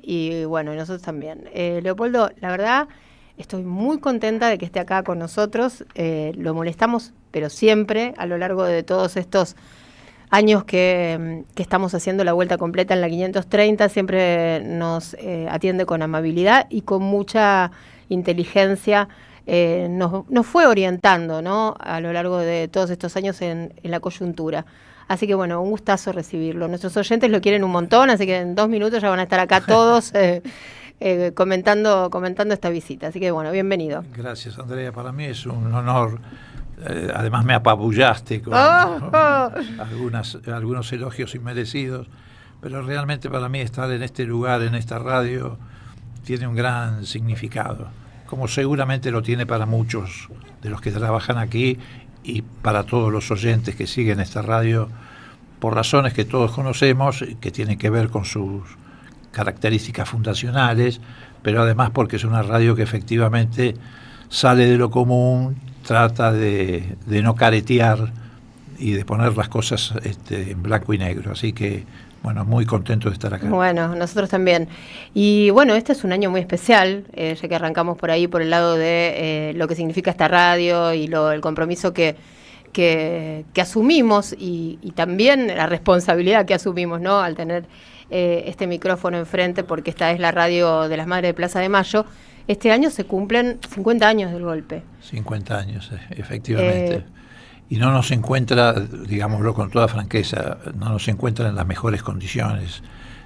y bueno, y nosotros también. Leopoldo, la verdad, estoy muy contenta de que esté acá con nosotros. Lo molestamos, pero siempre, a lo largo de todos estos años que estamos haciendo la vuelta completa en la 530, siempre nos atiende con amabilidad y con mucha inteligencia. Nos fue orientando, ¿no?, a lo largo de todos estos años en la coyuntura. Así que bueno, un gustazo recibirlo. Nuestros oyentes lo quieren un montón, así que en 2 minutos ya van a estar acá todos comentando esta visita. Así que bueno, bienvenido. Gracias, Andrea. Para mí es un honor. Además me apabullaste con algunos elogios inmerecidos, pero realmente para mí estar en este lugar, en esta radio, tiene un gran significado, como seguramente lo tiene para muchos de los que trabajan aquí y para todos los oyentes que siguen esta radio, por razones que todos conocemos, que tienen que ver con sus características fundacionales, pero además porque es una radio que efectivamente sale de lo común, trata de no caretear y de poner las cosas en blanco y negro. Así que, bueno, muy contento de estar acá. Bueno, nosotros también. Y bueno, este es un año muy especial, ya que arrancamos por ahí, por el lado de lo que significa esta radio y el compromiso que asumimos y también la responsabilidad que asumimos, ¿no?, al tener este micrófono enfrente, porque esta es la radio de las Madres de Plaza de Mayo. Este año se cumplen 50 años del golpe. 50 años, efectivamente. Y no nos encuentra, digámoslo con toda franqueza, no nos encuentra en las mejores condiciones.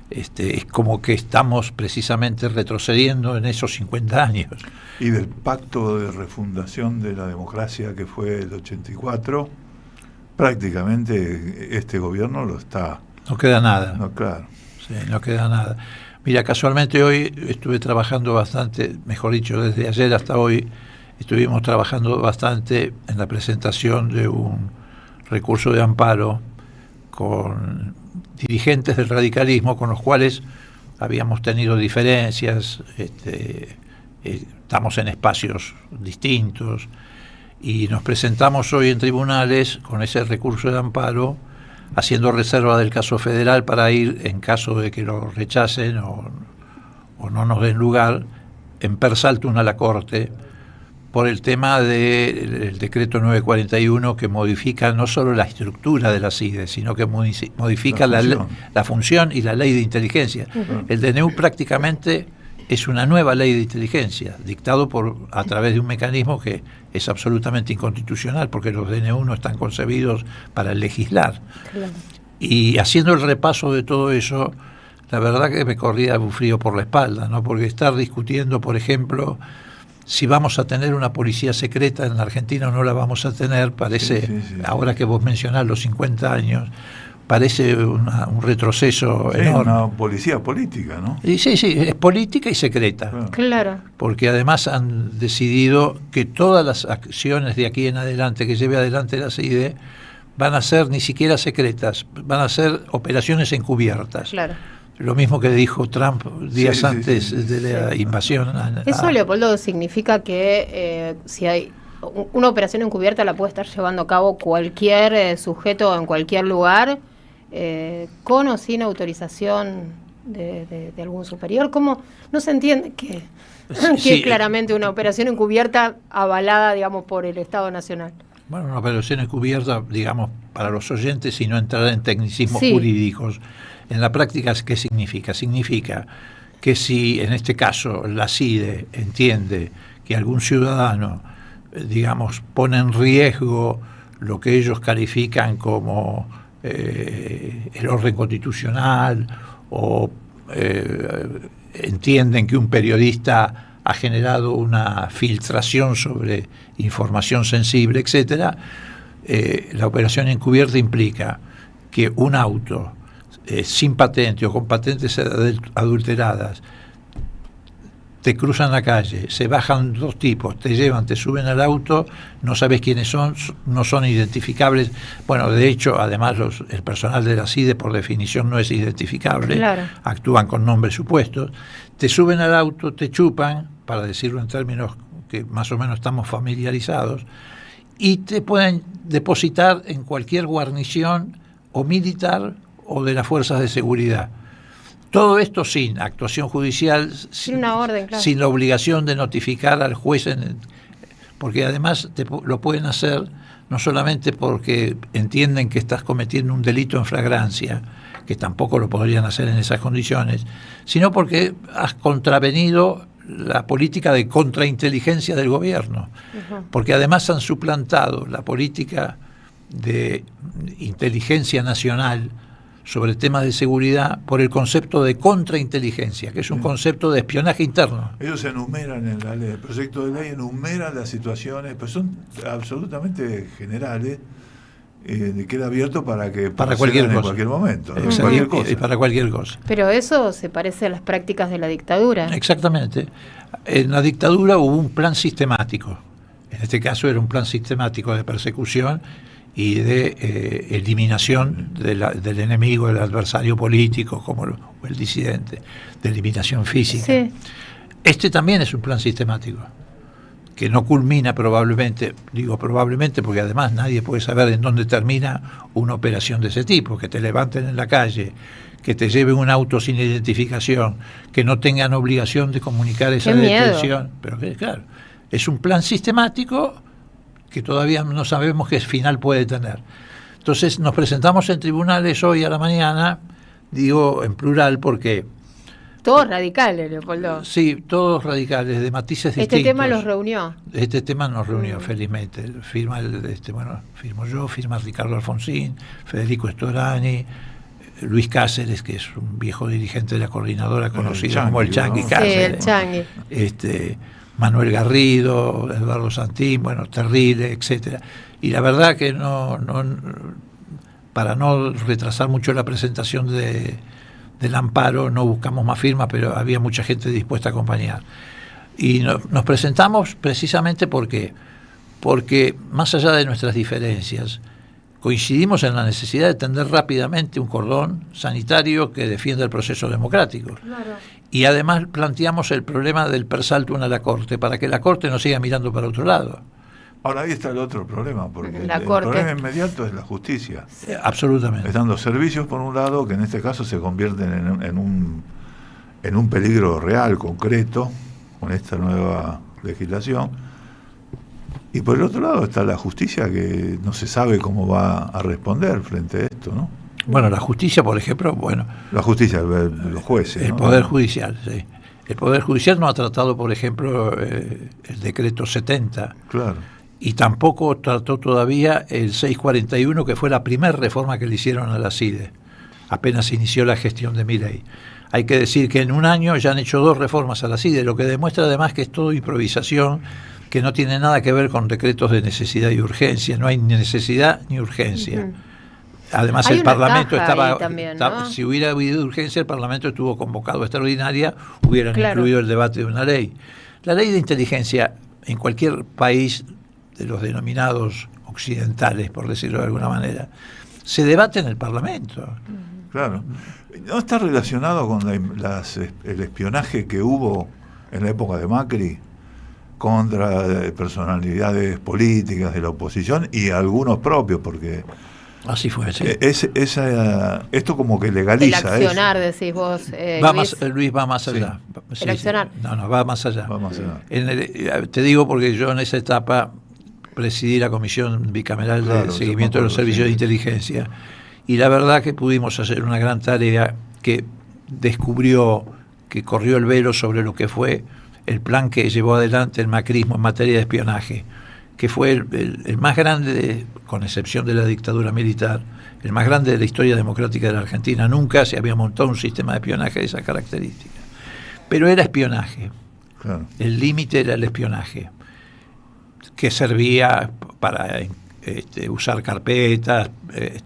Es como que estamos precisamente retrocediendo en esos 50 años. Y del pacto de refundación de la democracia que fue el 84, prácticamente este gobierno lo está... No queda nada. No, claro. Sí, no queda nada. Mira, casualmente hoy estuve trabajando bastante, mejor dicho, desde ayer hasta hoy, estuvimos trabajando bastante en la presentación de un recurso de amparo con dirigentes del radicalismo con los cuales habíamos tenido diferencias, estamos en espacios distintos y nos presentamos hoy en tribunales con ese recurso de amparo, haciendo reserva del caso federal para ir, en caso de que lo rechacen o no nos den lugar, en per saltum a la Corte, por el tema del decreto 941 que modifica no solo la estructura de la CIDE, sino que modifica la función y la ley de inteligencia. Uh-huh. El DNU prácticamente es una nueva ley de inteligencia, dictado a través de un mecanismo que es absolutamente inconstitucional, porque los DNU no están concebidos para legislar. Claro. Y haciendo el repaso de todo eso, la verdad que me corría un frío por la espalda, ¿no? Porque estar discutiendo, por ejemplo, si vamos a tener una policía secreta en la Argentina o no la vamos a tener, parece, sí. Ahora que vos mencionás los 50 años, parece un retroceso enorme. Una policía política, ¿no? Y sí, es política y secreta. Claro. Porque además han decidido que todas las acciones de aquí en adelante, que lleve adelante la CIDE, van a ser ni siquiera secretas, van a ser operaciones encubiertas. Claro. Lo mismo que dijo Trump días antes de la invasión. Eso, Leopoldo, significa que si hay una operación encubierta la puede estar llevando a cabo cualquier sujeto en cualquier lugar, con o sin autorización de algún superior. ¿Cómo no se entiende que es claramente una operación encubierta avalada, digamos, por el Estado Nacional? Bueno, una operación encubierta, digamos, para los oyentes y no entrar en tecnicismos jurídicos. En la práctica, ¿qué significa? Significa que si en este caso la CIDE entiende que algún ciudadano, digamos, pone en riesgo lo que ellos califican como el orden constitucional o entienden que un periodista ha generado una filtración sobre información sensible, etcétera, la operación encubierta implica que un auto sin patente o con patentes adulteradas te cruzan la calle, se bajan 2 tipos, te llevan, te suben al auto, no sabes quiénes son, no son identificables. Bueno, de hecho, además el personal de la CIDE por definición no es identificable, claro. Actúan con nombres supuestos, te suben al auto, te chupan, para decirlo en términos que más o menos estamos familiarizados, y te pueden depositar en cualquier guarnición o militar o de las fuerzas de seguridad. Todo esto sin actuación judicial, sin una orden, claro, sin la obligación de notificar al juez, porque además lo pueden hacer no solamente porque entienden que estás cometiendo un delito en flagrancia, que tampoco lo podrían hacer en esas condiciones, sino porque has contravenido la política de contrainteligencia del gobierno, porque además han suplantado la política de inteligencia nacional sobre temas de seguridad por el concepto de contrainteligencia, que es un concepto de espionaje interno. Ellos enumeran en la ley, el proyecto de ley enumeran las situaciones, pero son absolutamente generales, queda abierto para que para cualquier cosa, en cualquier momento, ¿no? Cualquier cosa. Para cualquier cosa. Pero eso se parece a las prácticas de la dictadura. Exactamente. En la dictadura hubo un plan sistemático. En este caso era un plan sistemático de persecución y de eliminación del enemigo, del adversario político, como o el disidente, de eliminación física. Sí. Este también es un plan sistemático, que no culmina probablemente, digo probablemente porque además nadie puede saber en dónde termina una operación de ese tipo, que te levanten en la calle, que te lleven un auto sin identificación, que no tengan obligación de comunicar esa detención. Pero que, claro, es un plan sistemático que todavía no sabemos qué final puede tener. Entonces nos presentamos en tribunales hoy a la mañana, digo en plural porque... Todos radicales, Leopoldo. Sí, todos radicales, de matices distintos. ¿Este tema los reunió? Este tema nos reunió, felizmente. Firmo yo, firma Ricardo Alfonsín, Federico Storani, Luis Cáceres, que es un viejo dirigente de la coordinadora conocido como el Chanqui, ¿no? Cáceres. Sí, el Chanqui. Manuel Garrido, Eduardo Santín, bueno, Terrile, etcétera. Y la verdad que para no retrasar mucho la presentación del amparo, no buscamos más firmas, pero había mucha gente dispuesta a acompañar. Y nos presentamos precisamente porque más allá de nuestras diferencias, coincidimos en la necesidad de tender rápidamente un cordón sanitario que defienda el proceso democrático. Claro. Y además planteamos el problema del per saltum a la Corte, para que la Corte no siga mirando para otro lado. Ahora ahí está el otro problema, porque el Corte. problema inmediato es la justicia. Sí. Absolutamente. Están los servicios por un lado, que en este caso se convierten en un peligro real, concreto, con esta nueva legislación. Y por el otro lado está la justicia, que no se sabe cómo va a responder frente a esto, ¿no? Bueno, la justicia, por ejemplo, la justicia, los jueces, el ¿no? Poder Judicial, sí. El Poder Judicial no ha tratado, por ejemplo, el decreto 70. Claro. Y tampoco trató todavía el 641, que fue la primera reforma que le hicieron a la CIDE, apenas inició la gestión de Milei. Hay que decir que en un año ya han hecho 2 reformas a la CIDE, lo que demuestra además que es todo improvisación, que no tiene nada que ver con decretos de necesidad y urgencia, no hay ni necesidad ni urgencia. Uh-huh. Además hay el Parlamento también, ¿no? Si hubiera habido urgencia, el Parlamento estuvo convocado a extraordinaria, hubieran incluido el debate de una ley. La ley de inteligencia en cualquier país de los denominados occidentales, por decirlo de alguna manera, se debate en el Parlamento. Claro. ¿No está relacionado con el espionaje que hubo en la época de Macri contra personalidades políticas de la oposición y algunos propios? Porque así fue, sí. Esto como que legaliza. El accionar, decís vos, Luis va más allá. Sí. El accionar. Sí. No, va más allá. Va más allá. Te digo porque yo en esa etapa presidí la Comisión Bicameral de Seguimiento de los Servicios de Inteligencia, y la verdad que pudimos hacer una gran tarea que descubrió, que corrió el velo sobre lo que fue el plan que llevó adelante el macrismo en materia de espionaje, que fue el más grande, con excepción de la dictadura militar, el más grande de la historia democrática de la Argentina. Nunca se había montado un sistema de espionaje de esa característica. Pero era espionaje. Claro. El límite era el espionaje, que servía para usar carpetas,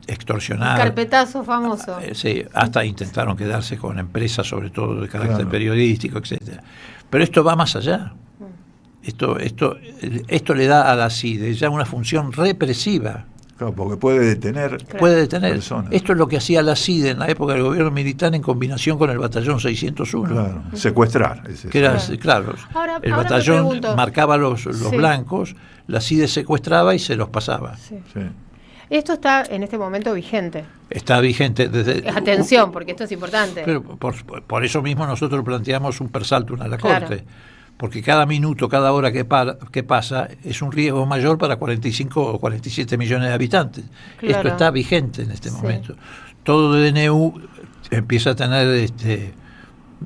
extorsionar. El carpetazo famoso. Sí, hasta intentaron quedarse con empresas, sobre todo de carácter periodístico, etcétera. Pero esto va más allá. Esto le da a la CIDE ya una función represiva. Claro, porque puede detener. Puede detener. Personas. Esto es lo que hacía la CIDE en la época del gobierno militar en combinación con el batallón 601. Claro, secuestrar. Que era, claro. El batallón marcaba los blancos, la CIDE secuestraba y se los pasaba. Sí. Sí. Esto está en este momento vigente. Está vigente desde... Atención, porque esto es importante. Pero por eso mismo nosotros planteamos un persaltum a la Claro. Corte, porque cada minuto, cada hora que pasa es un riesgo mayor para 45 o 47 millones de habitantes. Claro. Esto está vigente en este Sí. momento. Todo DNU empieza a tener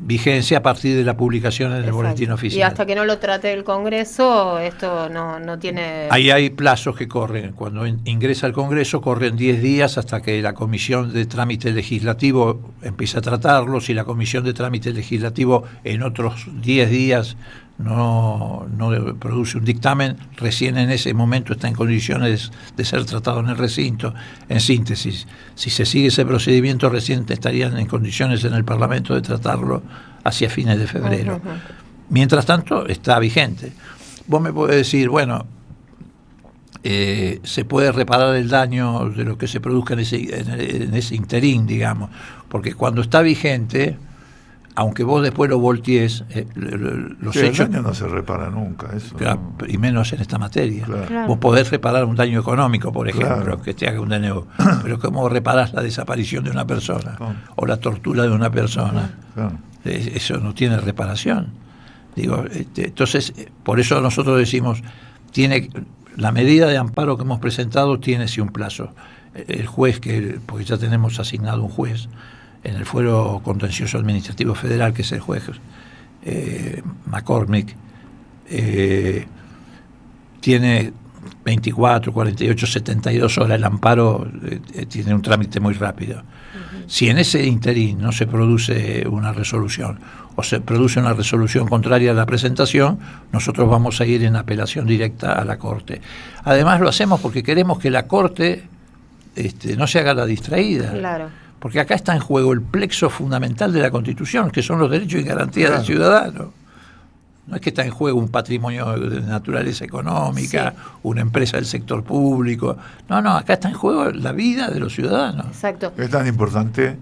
vigencia a partir de la publicación en el Exacto. boletín oficial. Y hasta que no lo trate el Congreso, esto no tiene... Ahí hay plazos que corren. Cuando ingresa al Congreso corren 10 días hasta que la Comisión de Trámite Legislativo empieza a tratarlo. Si la Comisión de Trámite Legislativo en otros 10 días no produce un dictamen, recién en ese momento está en condiciones de ser tratado en el recinto. En síntesis, si se sigue ese procedimiento, recién estarían en condiciones en el Parlamento de tratarlo hacia fines de febrero. Ujú. Mientras tanto, está vigente. Vos me podés decir, bueno, se puede reparar el daño de lo que se produzca en ese interín, digamos, porque cuando está vigente, aunque vos después lo voltees, los Sí, el hechos... daño no se repara nunca, eso. Claro, no. y menos en esta materia. Claro. Claro. Vos podés reparar un daño económico, por ejemplo, Claro. que te haga un DNU, pero ¿cómo reparás la desaparición de una persona ¿Cómo? o la tortura de una persona? Claro. Eso no tiene reparación. Digo, entonces, por eso nosotros decimos, la medida de amparo que hemos presentado tiene sí un plazo. El juez, porque ya tenemos asignado un juez en el Fuero Contencioso Administrativo Federal, que es el juez McCormick, tiene 24, 48, 72 horas. El amparo tiene un trámite muy rápido. Si en ese interín no se produce una resolución o se produce una resolución contraria a la presentación, nosotros vamos a ir en apelación directa a la Corte. Además lo hacemos porque queremos que la Corte no se haga la distraída. Claro. Porque acá está en juego el plexo fundamental de la Constitución, que son los derechos y garantías Claro. del ciudadano. No es que está en juego un patrimonio de naturaleza económica, Sí. una empresa del sector público. No, acá está en juego la vida de los ciudadanos. Exacto. Es tan importante,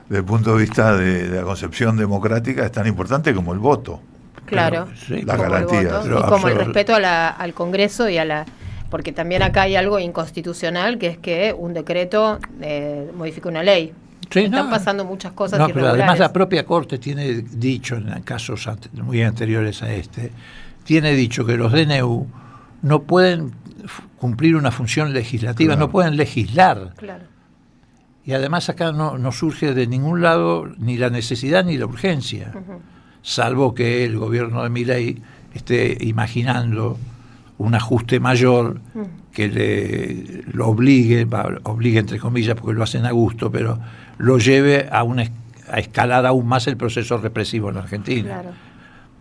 desde el punto de vista de la concepción democrática, es tan importante como el voto. Claro. Pero, sí, La Como el garantía. voto, Pero y como el absolut- respeto al Congreso y a la... Porque también acá hay algo inconstitucional, que es que un decreto modifica una ley. Sí, Están no. pasando muchas cosas No, pero irregulares. además la propia Corte tiene dicho, en casos muy anteriores a tiene dicho que los DNU no pueden cumplir una función legislativa, Claro. no pueden legislar. Claro. Y además acá no surge de ningún lado ni la necesidad ni la urgencia, Ujú. salvo que el gobierno de Milei esté imaginando un ajuste mayor que lo obligue entre comillas porque lo hacen a gusto, pero lo lleve a escalar aún más el proceso represivo en la Argentina. Claro.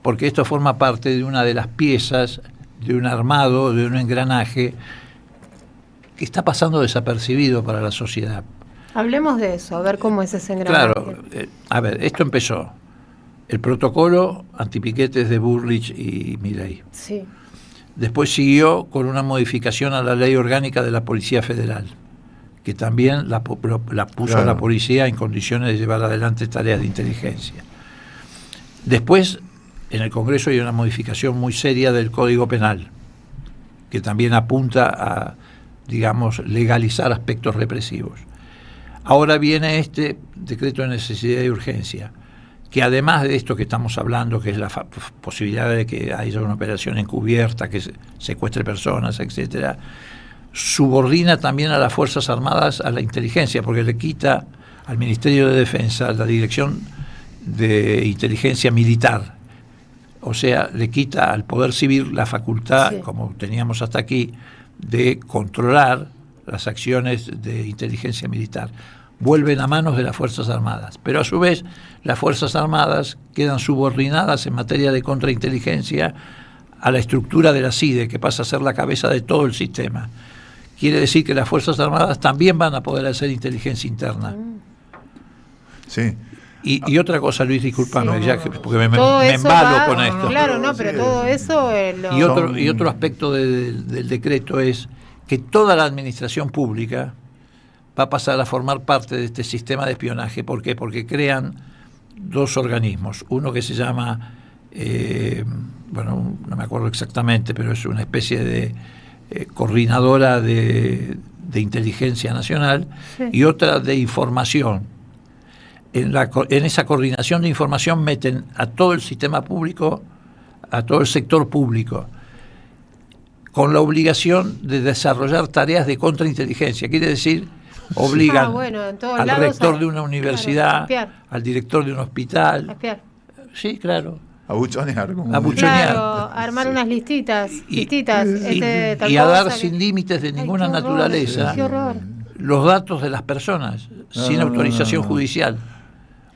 Porque esto forma parte de una de las piezas de un armado, de un engranaje que está pasando desapercibido para la sociedad. Hablemos de eso, a ver cómo es ese engranaje. Claro, a ver, esto empezó. El protocolo antipiquetes de Bullrich y Milei. Sí. Después siguió con una modificación a la ley orgánica de la Policía Federal, que también la puso Claro. a la policía en condiciones de llevar adelante tareas de inteligencia. Después, en el Congreso hay una modificación muy seria del Código Penal, que también apunta a, digamos, legalizar aspectos represivos. Ahora viene este decreto de necesidad y urgencia, que además de esto que estamos hablando, que es la posibilidad de que haya una operación encubierta, que secuestre personas, etcétera, subordina también a las Fuerzas Armadas a la inteligencia, porque le quita al Ministerio de Defensa la dirección de inteligencia militar. O sea, le quita al Poder Civil la facultad, Sí. como teníamos hasta aquí, de controlar las acciones de inteligencia militar. Vuelven a manos de las Fuerzas Armadas, pero a su vez las Fuerzas Armadas quedan subordinadas en materia de contrainteligencia a la estructura de la CIDE, que pasa a ser la cabeza de todo el sistema. Quiere decir que las Fuerzas Armadas también van a poder hacer inteligencia interna. Sí. Y otra cosa, Luis, discúlpame, Sí. porque me Todo eso embalo va- con esto. Claro, no, pero Sí. todo eso... Y otro aspecto del decreto es que toda la administración pública va a pasar a formar parte de este sistema de espionaje. ¿Por qué? Porque crean dos organismos. Uno que se llama, no me acuerdo exactamente, pero es una especie de coordinadora de de inteligencia nacional, Sí. y otra de información. En esa coordinación de información meten a todo el sistema público, a todo el sector público, con la obligación de desarrollar tareas de contrainteligencia. Quiere decir, obligan en todos al lados rector de una universidad, claro, al director de un hospital. a espiar. Sí, claro. A buchonear. Como A buchonear. Claro, armar unas listitas, Y tal a dar cosa, sin límites de Ay, ninguna qué horror, naturaleza qué horror. los datos de las personas, sin autorización judicial.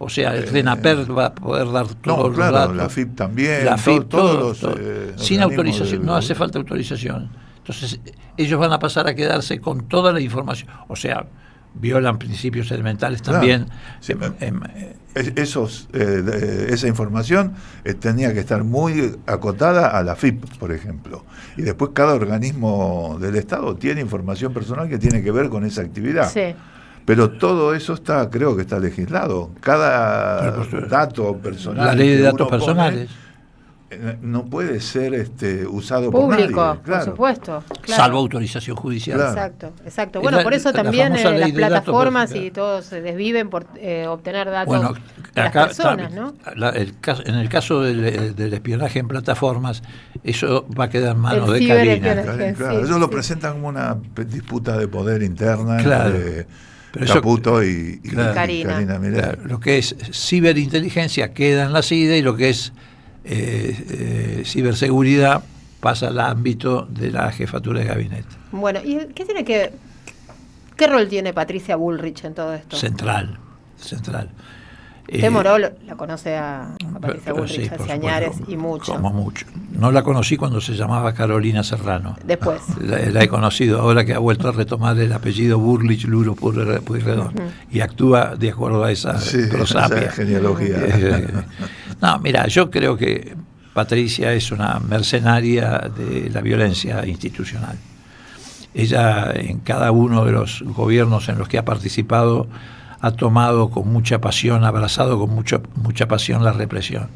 O sea, el RENAPER va a poder dar todos claro, los datos. la FIP también, La FIP, todos todo. los Sin organismos autorización, no hace falta autorización. Entonces, ellos van a pasar a quedarse con toda la información. O sea, violan principios elementales también. Claro. Sí, esa información tenía que estar muy acotada a la FIP, por ejemplo. Y después cada organismo del Estado tiene información personal que tiene que ver con esa actividad. Sí. Pero todo eso creo que está legislado. Cada dato personal. La ley de que datos uno personales. no puede ser usado Público, por nadie. por supuesto. Claro. Salvo autorización judicial. Claro. Exacto. Bueno, por eso la también famosa ley las de datos plataformas personales. y todos se desviven por obtener datos Bueno, de las acá personas, ¿no? en el caso del espionaje en plataformas, eso va a quedar en manos El de ciberespionaje. Karina. Claro, Sí, ellos lo sí. presentan como una disputa de poder interna Claro. entre Pero eso- Caputo y Claro. Karina. Milei. Claro, lo que es ciberinteligencia queda en la CIDE y lo que es ciberseguridad pasa al ámbito de la jefatura de gabinete. Bueno, ¿y qué rol tiene Patricia Bullrich en todo esto? Central. Usted, Moró, la conoce a Patricia Pero Bullrich sí, por hace supuesto, años y mucho. Como mucho. No la conocí cuando se llamaba Carolina Serrano. Después. La he conocido ahora que ha vuelto a retomar el apellido Bullrich Luro Pueyrredón y actúa de acuerdo a esa prosapia. esa genealogía. No, mira, yo creo que Patricia es una mercenaria de la violencia institucional. Ella, en cada uno de los gobiernos en los que ha participado, ha tomado con mucha pasión, abrazado con mucha pasión la represión.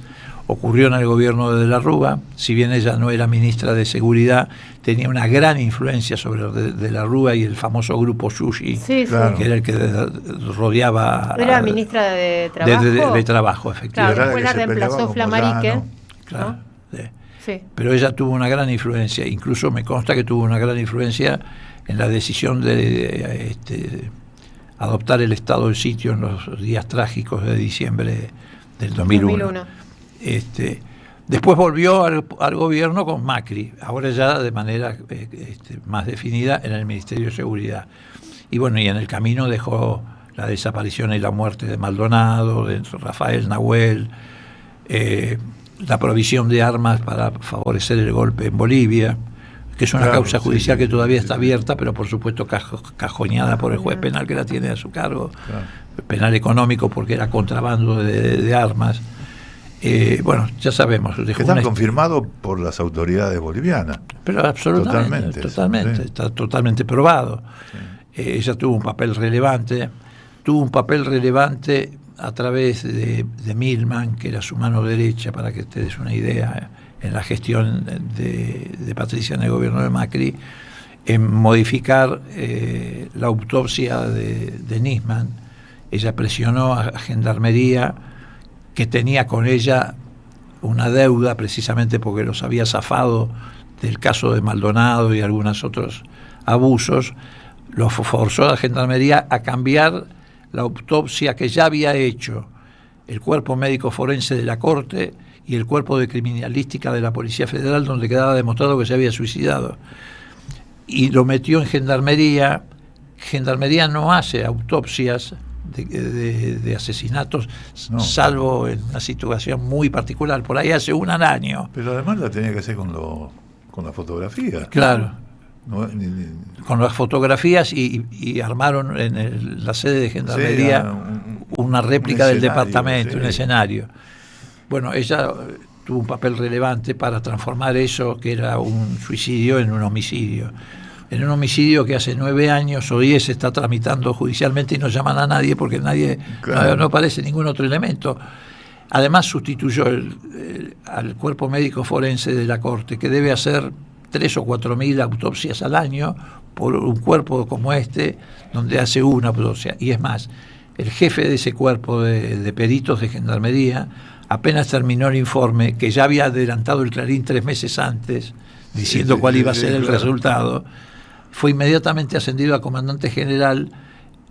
Ocurrió en el gobierno de la Rúa, si bien ella no era ministra de Seguridad, tenía una gran influencia sobre de la Rúa y el famoso grupo Yushi, Sí, Claro. que era el que rodeaba... Era ministra de Trabajo. de Trabajo, Claro, efectivamente. Era la después que la se reemplazó peleaba con Flamarique. Moyano. Claro, ¿no? sí. Sí. Pero ella tuvo una gran influencia, incluso me consta que tuvo una gran influencia en la decisión de adoptar el estado del sitio en los días trágicos de diciembre del 2001. Después volvió al gobierno con Macri, ahora ya de manera más definida en el Ministerio de Seguridad. Y bueno, y en el camino dejó la desaparición y la muerte de Maldonado, de Rafael Nahuel, la provisión de armas para favorecer el golpe en Bolivia, que es una Claro, causa sí, judicial sí, que todavía sí, está sí. abierta, pero por supuesto cajoneada por el juez penal que la tiene a su cargo, Claro. penal económico porque era contrabando de armas. Bueno, ya sabemos. Que están confirmados por las autoridades bolivianas. Pero absolutamente, Totalmente, sí. está totalmente probado. Sí. Ella tuvo un papel relevante a través de Milman, que era su mano derecha, para que te des una idea, en la gestión de Patricia en el gobierno de Macri, en modificar la autopsia de Nisman. Ella presionó a Gendarmería, que tenía con ella una deuda precisamente porque los había zafado del caso de Maldonado y algunos otros abusos, los forzó a la Gendarmería a cambiar la autopsia que ya había hecho el cuerpo médico forense de la Corte y el cuerpo de criminalística de la Policía Federal, donde quedaba demostrado que se había suicidado. Y lo metió en Gendarmería. Gendarmería no hace autopsias de asesinatos, No. salvo en una situación muy particular. Por ahí hace una al año. Pero además la tenía que hacer con la fotografía. Claro. No, Con las fotografías y armaron en la sede de Gendarmería una réplica del departamento, sí. un escenario. Bueno, ella tuvo un papel relevante para transformar eso, que era un suicidio, en un homicidio. En un homicidio que hace 9 años o 10 se está tramitando judicialmente y no llaman a nadie porque Claro. no aparece ningún otro elemento. Además sustituyó al cuerpo médico forense de la Corte, que debe hacer 3.000 o 4.000 autopsias al año por un cuerpo como este, donde hace una autopsia. Y es más, el jefe de ese cuerpo de peritos de Gendarmería, apenas terminó el informe, que ya había adelantado el Clarín 3 meses antes, diciendo cuál iba a ser el resultado, fue inmediatamente ascendido a comandante general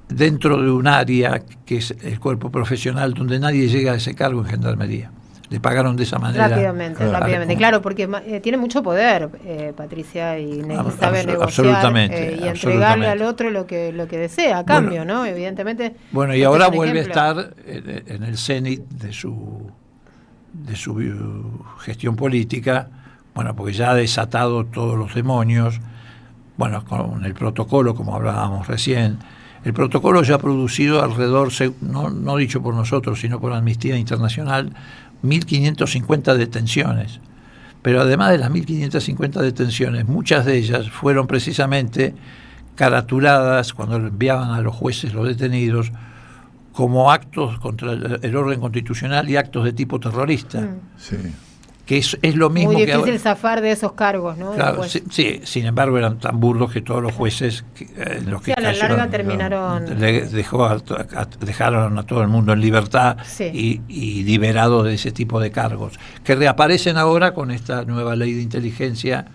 dentro de un área que es el cuerpo profesional, donde nadie llega a ese cargo en Gendarmería. Le pagaron de esa manera. Rápidamente, claro, porque tiene mucho poder, Patricia, y sabe negociar absolutamente, y entregarle al otro lo que desea a cambio, ¿no? Evidentemente. Bueno, y ahora vuelve a estar en el cenit de su gestión política, bueno, porque ya ha desatado todos los demonios, bueno, con el protocolo, como hablábamos recién. El protocolo ya ha producido alrededor, no dicho por nosotros, sino por Amnistía Internacional, 1.550 detenciones. Pero además de las 1.550 detenciones, muchas de ellas fueron precisamente caratuladas cuando enviaban a los jueces los detenidos como actos contra el orden constitucional y actos de tipo terrorista. Sí. Que es lo mismo. Muy difícil zafar de esos cargos, ¿no? Claro, sí, sin embargo eran tan burdos que todos los jueces los que a la larga terminaron dejaron a todo el mundo en libertad y liberados de ese tipo de cargos, que reaparecen ahora con esta nueva ley de inteligencia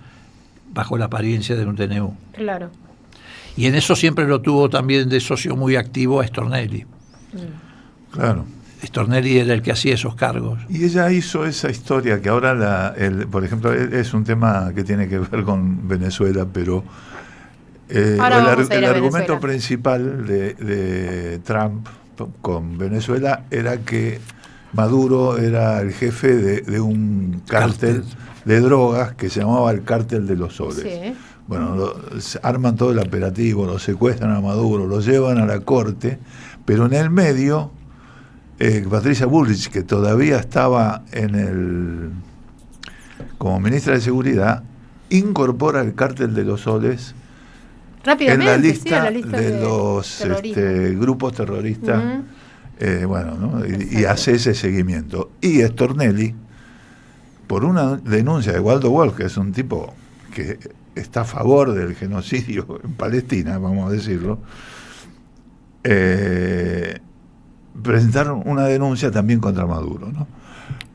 bajo la apariencia de un DNU. Claro. Y en eso siempre lo tuvo también de socio muy activo a Stornelli. Claro. Stornelli era el que hacía esos cargos. Y ella hizo esa historia que ahora, por ejemplo, es un tema que tiene que ver con Venezuela, pero el argumento principal de Trump con Venezuela era que Maduro era el jefe de un cártel de drogas que se llamaba el Cártel de los Soles. Sí. Bueno, arman todo el operativo, lo secuestran a Maduro, lo llevan a la corte, pero en el medio... Patricia Bullrich, que todavía estaba como ministra de Seguridad, incorpora el Cártel de los Soles en la lista de los grupos terroristas, y hace ese seguimiento. Y Stornelli, por una denuncia de Waldo Wolf, que es un tipo que está a favor del genocidio en Palestina, vamos a decirlo, presentaron una denuncia también contra Maduro, ¿no?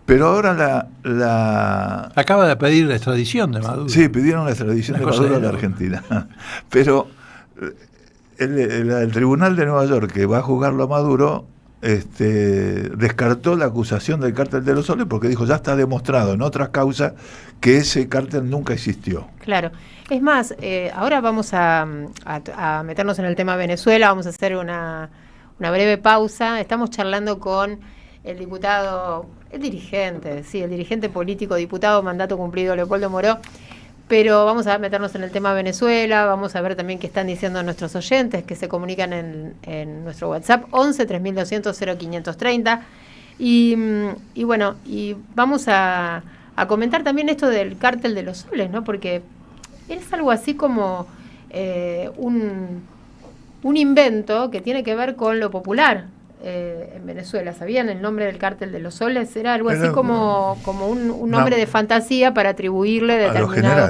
Pero ahora acaba de pedir la extradición de Maduro. Sí, pidieron la extradición de Maduro a la Argentina. Pero el Tribunal de Nueva York, que va a juzgarlo a Maduro, descartó la acusación del Cártel de los Soles porque dijo, ya está demostrado en otras causas que ese cártel nunca existió. Claro. Es más, ahora vamos a meternos en el tema Venezuela, vamos a hacer una breve pausa. Estamos charlando con el dirigente político, diputado, mandato cumplido, Leopoldo Moró. Pero vamos a meternos en el tema Venezuela, vamos a ver también qué están diciendo nuestros oyentes que se comunican en nuestro WhatsApp 11 3200 0530. Y bueno, y vamos a comentar también esto del Cártel de los Soles, ¿no? Porque es algo así como un invento que tiene que ver con lo popular en Venezuela. ¿Sabían el nombre del Cártel de los Soles? Era algo así como un nombre de fantasía para atribuirle determinado